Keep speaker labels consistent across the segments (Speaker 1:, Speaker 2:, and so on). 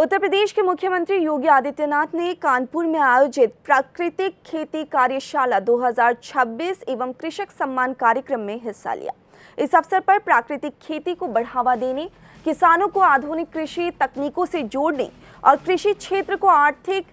Speaker 1: उत्तर प्रदेश के मुख्यमंत्री योगी आदित्यनाथ ने कानपुर में आयोजित प्राकृतिक खेती कार्यशाला 2026 एवं कृषक सम्मान कार्यक्रम में हिस्सा लिया। इस अवसर पर प्राकृतिक खेती को बढ़ावा देने, किसानों को आधुनिक कृषि तकनीकों से जोड़ने और कृषि क्षेत्र को आर्थिक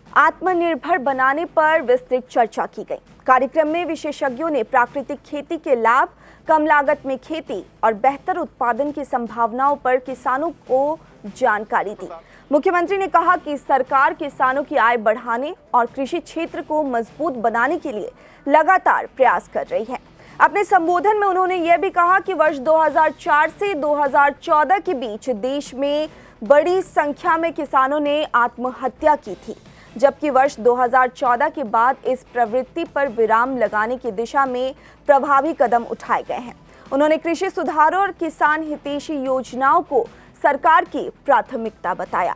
Speaker 1: आत्मनिर्भर बनाने पर विस्तृत चर्चा की गई। कार्यक्रम में विशेषज्ञों ने प्राकृतिक खेती के लाभ, कम लागत में खेती और बेहतर उत्पादन की संभावनाओं पर किसानों को जानकारी दी। मुख्यमंत्री ने कहा कि सरकार किसानों की आय बढ़ाने और कृषि क्षेत्र को मजबूत बनाने के लिए लगातार प्रयास कर रही है। अपने संबोधन में उन्होंने यह भी कहा कि वर्ष 2004 से 2014 के बीच देश में बड़ी संख्या में किसानों ने आत्महत्या की थी, जबकि वर्ष 2014 के बाद इस प्रवृत्ति पर विराम लगाने की दिशा में प्रभावी कदम उठाए गए हैं। उन्होंने कृषि सुधारों और किसान हितैषी योजनाओं को सरकार की प्राथमिकता बताया।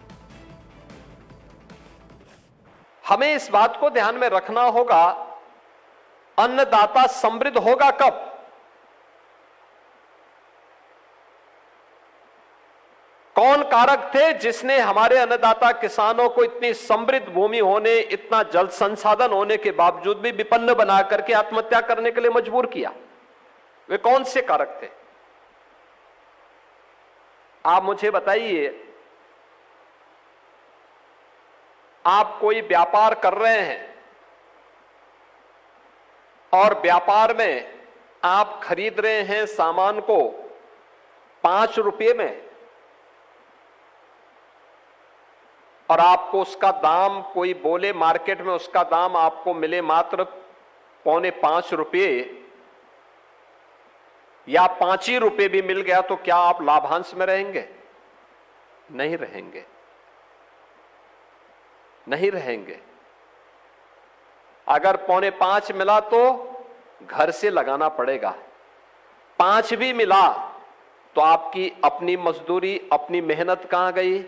Speaker 2: हमें इस बात को ध्यान में रखना होगा, अन्नदाता समृद्ध होगा कब? कौन कारक थे जिसने हमारे अन्नदाता किसानों को इतनी समृद्ध भूमि होने, इतना जल संसाधन होने के बावजूद भी विपन्न बना करके आत्महत्या करने के लिए मजबूर किया? वे कौन से कारक थे? आप मुझे बताइए। आप कोई व्यापार कर रहे हैं और व्यापार में आप खरीद रहे हैं सामान को 5 रुपये में और आपको उसका दाम, कोई बोले मार्केट में उसका दाम आपको मिले मात्र 4.25 रुपये या 5 ही रुपये भी मिल गया, तो क्या आप लाभांश में रहेंगे? नहीं रहेंगे, नहीं रहेंगे। अगर 4.25 मिला तो घर से लगाना पड़ेगा, 5 भी मिला तो आपकी अपनी मजदूरी, अपनी मेहनत कहां गई?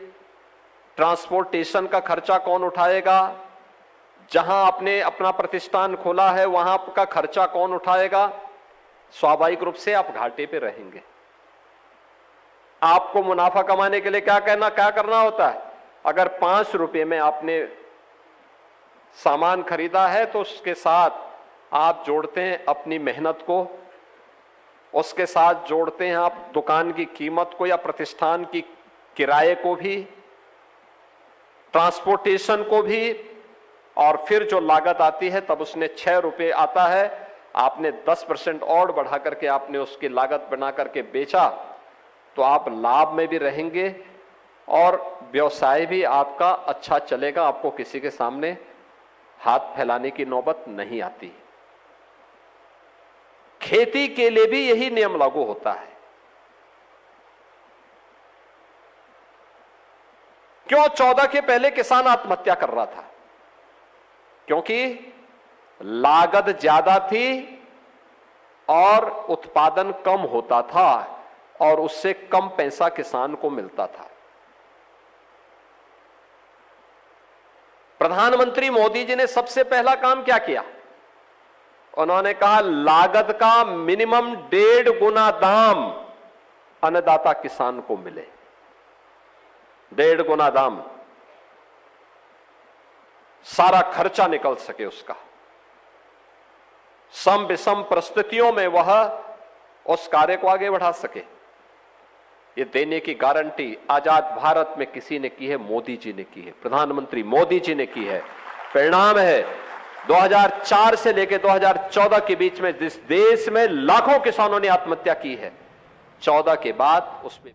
Speaker 2: ट्रांसपोर्टेशन का खर्चा कौन उठाएगा? जहां आपने अपना प्रतिष्ठान खोला है वहां का खर्चा कौन उठाएगा? स्वाभाविक रूप से आप घाटे पे रहेंगे। आपको मुनाफा कमाने के लिए क्या करना होता है? अगर 5 रुपये में आपने सामान खरीदा है तो उसके साथ आप जोड़ते हैं अपनी मेहनत को, उसके साथ जोड़ते हैं आप दुकान की कीमत को या प्रतिष्ठान की किराए को भी, ट्रांसपोर्टेशन को भी, और फिर जो लागत आती है तब उसने 6 रुपये आता है, आपने 10% और बढ़ा करके आपने उसकी लागत बना करके बेचा, तो आप लाभ में भी रहेंगे और व्यवसाय भी आपका अच्छा चलेगा। आपको किसी के सामने हाथ फैलाने की नौबत नहीं आती। खेती के लिए भी यही नियम लागू होता है। क्यों 14 के पहले किसान आत्महत्या कर रहा था? क्योंकि लागत ज्यादा थी और उत्पादन कम होता था और उससे कम पैसा किसान को मिलता था। प्रधानमंत्री मोदी जी ने सबसे पहला काम क्या किया? उन्होंने कहा लागत का मिनिमम 1.5 गुना दाम अन्नदाता किसान को मिले। 1.5 गुना दाम, सारा खर्चा निकल सके उसका, सम विषम परिस्थितियों में वह उस कार्य को आगे बढ़ा सके। ये देने की गारंटी आजाद भारत में किसी ने की है? मोदी जी ने की है, प्रधानमंत्री मोदी जी ने की है। परिणाम है 2004 से लेकर 2014 के बीच में जिस देश में लाखों किसानों ने आत्महत्या की है, 14 के बाद उसमें